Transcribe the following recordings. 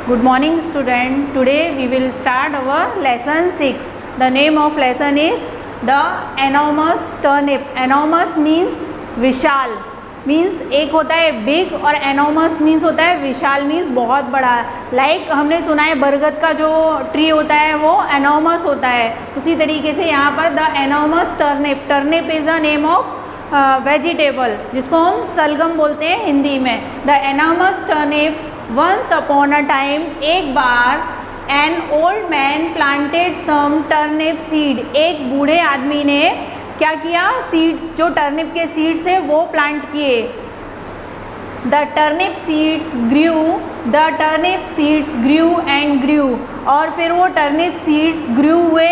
Good morning student. Today we will start our lesson 6. The name of lesson is the enormous turnip. Enormous means Vishal, means एक होता है big और enormous means होता है विशाल, means बहुत बड़ा। Like हमने सुना है बरगद का जो ट्री होता है वो एनॉर्मस होता है, उसी तरीके से यहाँ पर the enormous turnip. Turnip is the name of vegetable जिसको हम सलगम बोलते हैं हिंदी में। The enormous turnip once upon a time, एक बार, an old man planted some turnip seed, एक बूढ़े आदमी ने क्या किया, सीड्स, जो टर्निप के सीड्स थे वो प्लांट किए। The turnip seeds grew, the turnip seeds grew and grew, और फिर वो टर्निप सीड्स ग्रू हुए,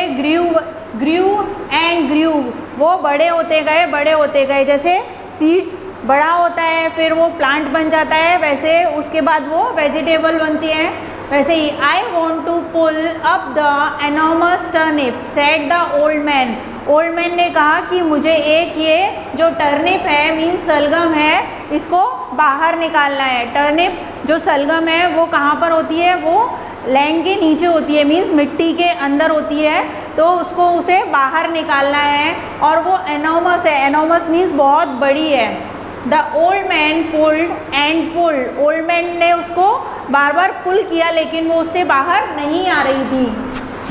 ग्रू एंड ग्रू, वो बड़े होते गए, बड़े होते गए। जैसे सीड्स बड़ा होता है फिर वो प्लांट बन जाता है, वैसे उसके बाद वो वेजिटेबल बनती है। वैसे ही I want to pull up the enormous turnip said the old man. Old man ने कहा कि मुझे एक ये जो टर्निप है मीन्स सलगम है, इसको बाहर निकालना है। टर्निप जो सलगम है वो कहाँ पर होती है, वो लैंड के नीचे होती है, मीन्स मिट्टी के अंदर होती है, तो उसको उसे बाहर निकालना है। और वो एनॉर्मस है, एनॉर्मस मीन्स बहुत बड़ी है। The old man pulled and pulled, old man ने उसको बार बार पुल किया लेकिन वो उससे बाहर नहीं आ रही थी।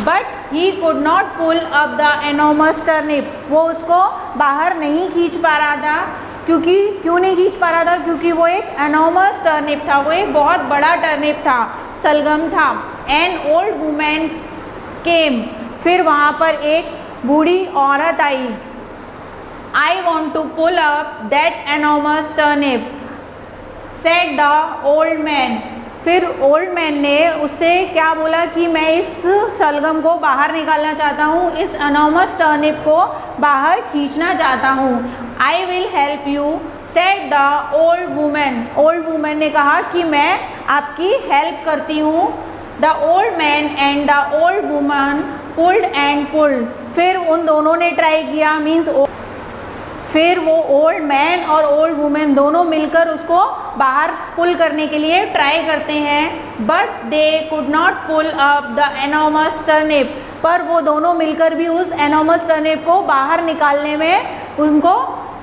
But he could not pull up the enormous turnip, वो उसको बाहर नहीं खींच पा रहा था। क्यों नहीं खींच पा रहा था? क्योंकि वो एक एनॉर्मस टर्निप था, वो एक बहुत बड़ा टर्निप था, सलगम था। एन ओल्ड वुमेन केम, फिर वहाँ पर एक बूढ़ी औरत आई। I want to pull up that enormous turnip, said the old man. फिर ओल्ड मैन ने उससे क्या बोला कि मैं इस शलगम को बाहर निकालना चाहता हूँ, इस एनॉर्मस टर्निप को बाहर खींचना चाहता हूँ। I will help you, said the old woman. Old women ने कहा कि मैं आपकी हेल्प करती हूँ। The old man and the old woman pulled and pulled. फिर उन दोनों ने ट्राई किया, मीन्स फिर वो ओल्ड मैन और ओल्ड वुमेन दोनों मिलकर उसको बाहर पुल करने के लिए ट्राई करते हैं। But they could not pull up the enormous turnip, पर वो दोनों मिलकर भी उस एनॉर्मस टर्निप को बाहर निकालने में उनको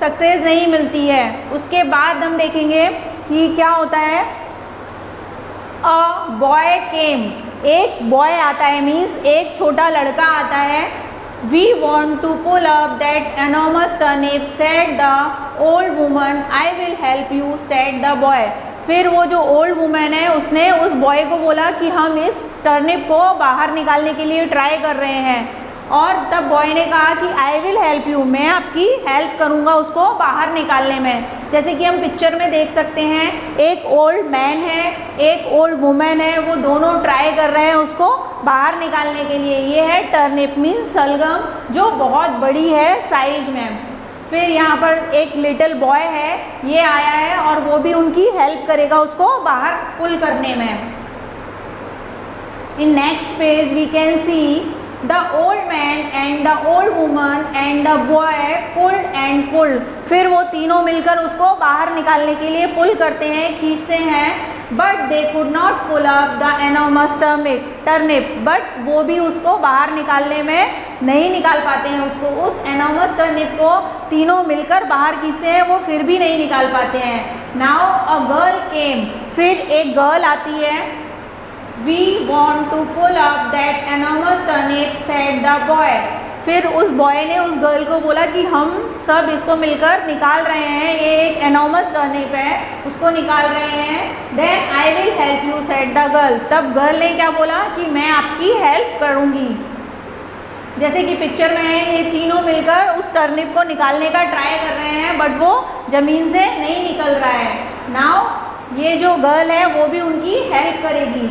सक्सेस नहीं मिलती है। उसके बाद हम देखेंगे कि क्या होता है। अ बॉय केम, एक बॉय आता है, मीन्स एक छोटा लड़का आता है। We want to pull up that enormous turnip, said the old woman. I will help you, said the boy. फिर वो जो ओल्ड वुमेन है उसने उस बॉय को बोला कि हम इस टर्निप को बाहर निकालने के लिए ट्राई कर रहे हैं, और तब बॉय ने कहा कि आई विल हेल्प यू, मैं आपकी हेल्प करूँगा उसको बाहर निकालने में। जैसे कि हम पिक्चर में देख सकते हैं, एक ओल्ड मैन है, एक ओल्ड वुमेन है, वो दोनों ट्राई कर रहे हैं उसको बाहर निकालने के लिए। ये है टर्निप मीन्स सलगम, जो बहुत बड़ी है साइज में। फिर यहाँ पर एक लिटिल बॉय है, ये आया है और वो भी उनकी हेल्प करेगा उसको बाहर पुल करने में। In next page we can see the old man and the old woman and the boy pulled and pulled. फिर वो तीनों मिलकर उसको बाहर निकालने के लिए पुल करते हैं, खींचते हैं। But they could not pull up the enormous turnip, but वो भी उसको बाहर निकालने में नहीं निकाल पाते हैं उसको। उस एनॉर्मस टर्निप को तीनों मिलकर बाहर खींचते हैं, वो फिर भी नहीं निकाल पाते हैं। नाउ अ गर्ल केम, फिर एक गर्ल आती है। We want to pull up that enormous turnip, said the boy. फिर उस बॉय ने उस गर्ल को बोला कि हम सब इसको मिलकर निकाल रहे हैं, ये एक एनॉर्मस टर्निप है, उसको निकाल रहे हैं। Then I will help you, said the girl. तब गर्ल ने क्या बोला कि मैं आपकी हेल्प करूँगी। जैसे कि पिक्चर में है, ये तीनों मिलकर उस टर्निप को निकालने का ट्राई कर रहे हैं, बट वो ज़मीन से नहीं निकल रहा है। नाउ ये जो गर्ल है वो भी उनकी हेल्प करेगी।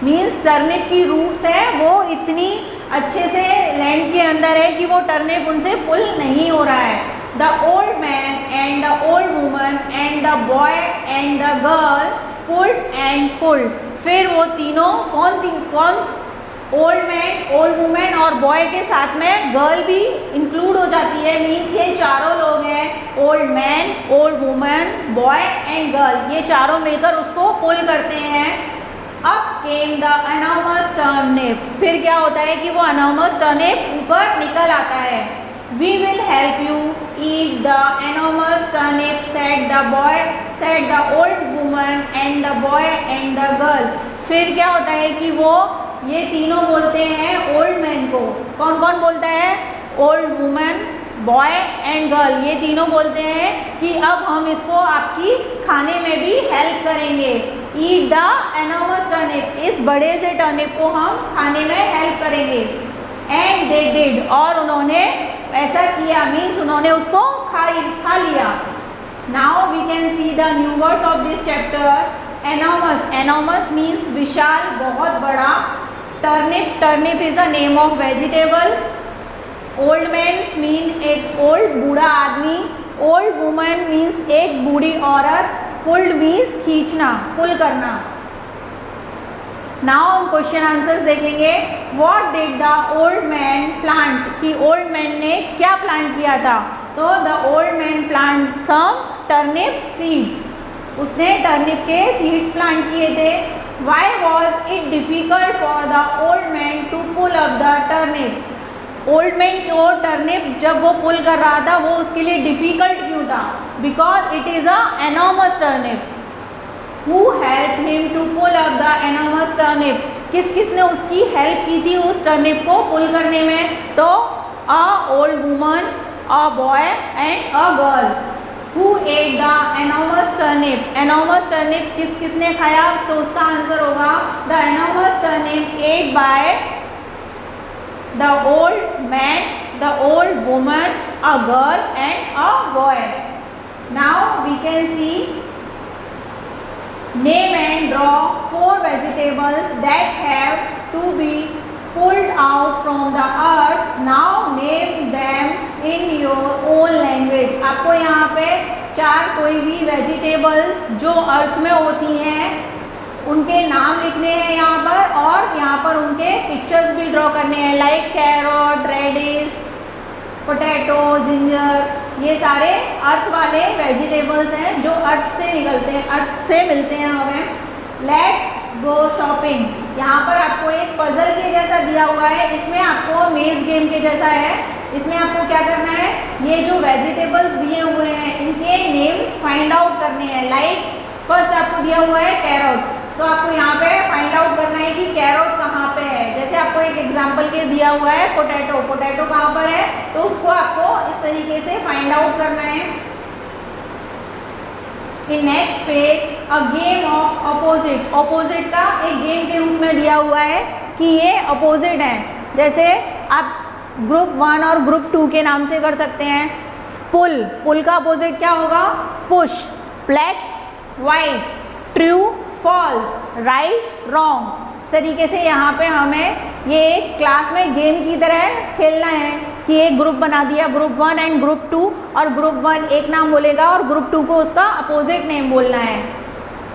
मीन्स टर्निप की रूट्स है वो इतनी अच्छे से लैंड के अंदर है कि वो टर्निप उनसे पुल नहीं हो रहा है। The old man and the old woman and the boy and the girl pulled and pulled. फिर वो तीनों कौन ओल्ड मैन, ओल्ड वुमेन और बॉय के साथ में गर्ल भी इंक्लूड हो जाती है। मीन्स ये चारों लोग हैं, old man, old women, boy and girl, ये चारों मिलकर उसको पुल करते हैं। Up came the enormous turnip. फिर क्या होता है कि वो enormous turnip ऊपर निकल आता है. We will help you eat the enormous turnip, said the boy, said the old woman and the boy and the girl. फिर क्या होता है कि वो ये तीनों बोलते हैं ओल्ड मैन को. कौन कौन बोलता है? Old woman, boy and girl, ये तीनों बोलते हैं कि अब हम इसको आपकी खाने में भी हेल्प करेंगे. ईट द एनॉर्मस टर्निप, इस बड़े से टर्निप को हम खाने में हेल्प करेंगे. एंड दे डिड, और उन्होंने ऐसा किया, मीन्स उन्होंने उसको खा लिया. Now we can see the new words of this chapter. Enormous, enormous means विशाल, बहुत बड़ा. Turnip, turnip is the name of vegetable. Old man mean एक ओल्ड बूढ़ा आदमी. ओल्ड वुमन मीन्स एक बूढ़ी औरत. पुल्ड मीन्स खींचना, पुल करना. नाउ हम क्वेश्चन आंसर्स देखेंगे. What did the old man plant, कि ओल्ड मैन ने क्या प्लांट किया था? तो the old man plant some turnip seeds, उसने टर्निप के सीड्स प्लांट किए थे. Why was it difficult for the old man to pull up the turnip. Old man को टर्निप जब वो पुल कर रहा था वो उसके लिए डिफिकल्ट क्यों था? Because it is a enormous turnip. Who helped him to pull up the enormous turnip? किस किसने उसकी हेल्प की थी उस टर्निप को पुल करने में? तो a old woman, a boy and a girl. Who ate the enormous turnip? Enormous turnip किस किसने खाया? तो उसका आंसर होगा the enormous turnip ate by the old man, the old woman, a girl and a boy. Now we can see, name and draw 4 vegetables that have to be pulled out from the earth. Now name them in your own language. आपको यहाँ पे 4 कोई भी vegetables जो अर्थ में होती हैं उनके नाम लिखने हैं यहाँ पर, और यहाँ पर उनके पिक्चर्स भी ड्रॉ करने हैं. Like carrot, radish, potato, ginger, ये सारे अर्थ वाले वेजिटेबल्स हैं जो अर्थ से निकलते हैं, अर्थ से मिलते हैं हमें. Let's go shopping. यहाँ पर आपको एक पजल के जैसा दिया हुआ है, इसमें आपको मेज गेम के जैसा है. इसमें आपको क्या करना है, ये जो वेजिटेबल्स दिए हुए हैं इनके नेम्स फाइंड आउट करने हैं. लाइक फर्स्ट आपको दिया हुआ है कैरोट, तो आपको यहाँ पे फाइंड आउट करना है कि कैरोट कहाँ पे है. जैसे आपको एक एग्जांपल के दिया हुआ है पोटैटो, पोटैटो कहाँ पर है, तो उसको आपको इस तरीके से फाइंड आउट करना है. इन next page a game of opposite. Opposite का एक गेम के रूप में दिया हुआ है कि ये अपोजिट है. जैसे आप ग्रुप 1 और ग्रुप 2 के नाम से कर सकते हैं. पुल, पुल का अपोजिट क्या होगा? Push. Black, white, true, false, right, wrong. इस तरीके से यहाँ पे हमें ये एक क्लास में गेम की तरह खेलना है कि एक ग्रुप बना दिया, ग्रुप 1 एंड ग्रुप 2, और ग्रुप 1 एक नाम बोलेगा और ग्रुप 2 को उसका अपोजिट नेम बोलना है.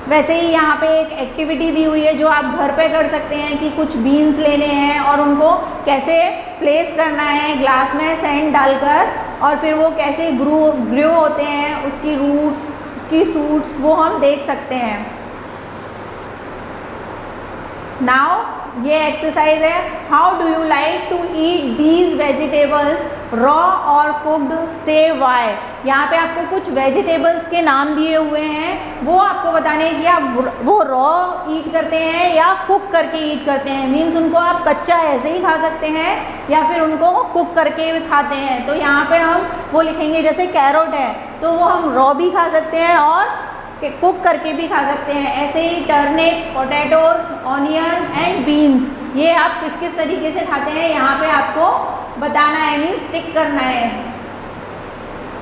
वैसे ही यहाँ पे एक एक्टिविटी दी हुई है जो आप घर पे कर सकते हैं कि कुछ बीन्स लेने हैं और उनको कैसे प्लेस करना है ग्लास में सैंड डालकर, और फिर वो कैसे ग्रो होते हैं, उसकी रूट्स, उसकी सूट्स, वो हम देख सकते हैं. नाउ ये एक्सरसाइज है. How do you like to eat these vegetables raw और कुक्ड, से वाई. यहाँ पे आपको कुछ वेजिटेबल्स के नाम दिए हुए हैं, वो आपको बताने हैं कि आप वो रॉ ईट करते हैं या कुक करके ईट करते हैं. मीन्स उनको आप कच्चा ऐसे ही खा सकते हैं या फिर उनको कुक करके भी खाते हैं. तो यहाँ पे हम वो लिखेंगे, जैसे कैरोट है तो वो हम रॉ भी खा सकते हैं और कुक करके भी खा सकते हैं. ऐसे ही turnip, potatoes, onion and beans, ये आप किस किस तरीके से खाते हैं यहाँ पे आपको बताना है, मीन्स टिक करना है.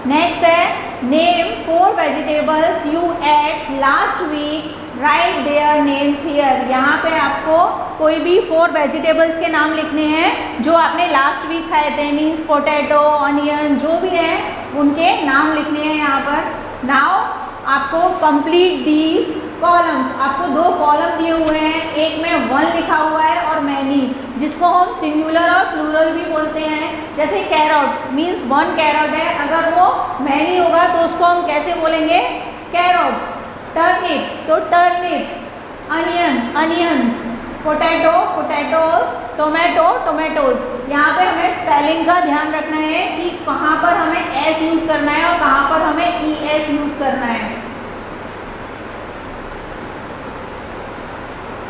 नेक्स्ट है name 4 vegetables you ate last week, write their names here. यहाँ पे आपको कोई भी 4 वेजिटेबल्स के नाम लिखने हैं जो आपने लास्ट वीक खाए थे. मीन्स पोटैटो, ऑनियन, जो भी है उनके नाम लिखने हैं यहाँ पर. नाउ आपको कंप्लीट दीज कॉलम्स. आपको 2 कॉलम दिए हुए हैं, एक में 1 लिखा हुआ है और मैनी, जिसको हम सिंगुलर और प्लूरल भी बोलते हैं. जैसे कैरोट मीन्स 1 कैरोट है, अगर वो मैनी होगा तो उसको हम कैसे बोलेंगे? कैरोट्स. टर्निप तो turnips. Onion, onions, potato, potatoes, tomato, tomatoes. यहाँ पे हमें स्पेलिंग का ध्यान रखना है कि कहाँ पर हमें एस यूज़ करना है और कहाँ पर हमें ई एस यूज़ करना है।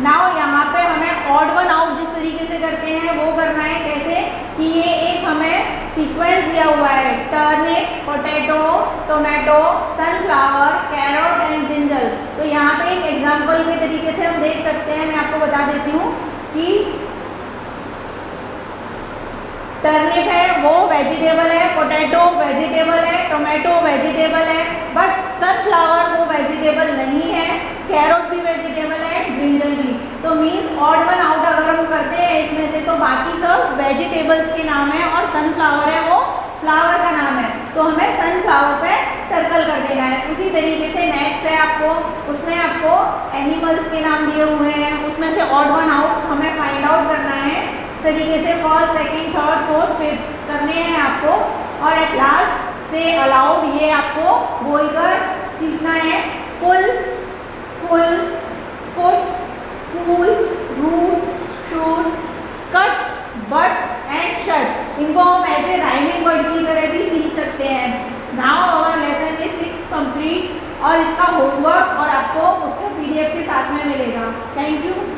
नाउ यहाँ पे हमें ऑड वन आउट जिस तरीके से करते हैं वो करना है। कैसे कि ये एक हमें सीक्वेंस दिया हुआ है, turnip, potato, tomato, sunflower, carrot and brinjal. तो यहाँ पे एक एग्जांपल के तरीके से हम देख सकते हैं, मैं आपको बता देती हूँ कि टर्निप है वो वेजिटेबल है, पोटैटो वेजिटेबल है, टोमेटो वेजिटेबल है, बट सनफ्लावर वो वेजिटेबल नहीं है, कैरोट भी वेजिटेबल है, ब्रिंजल भी। तो मीन्स ऑड वन आउट अगर हम करते हैं इसमें से तो बाकी सब वेजिटेबल्स के नाम है और सनफ्लावर है वो फ्लावर का नाम है, तो हमें सनफ्लावर पे सर्कल कर देना है। उसी तरीके से नेक्स्ट है आपको, उसमें आपको एनिमल्स के नाम दिए हुए हैं, उसमें से ऑड वन आउट हमें फाइंड आउट करना है। इस तरीके से first, second, third, fourth, fifth करने हैं आपको और एट लास्ट से अलाउड ये आपको बोलकर सीखना है। Full, full, foot, cool, root, shoot, cut, but and shut. इनको हम ऐसे राइमिंग वर्ड की तरह भी सीख सकते हैं। Now our lesson is 6 complete और इसका होमवर्क और आपको उसका PDF के साथ में मिलेगा। Thank you.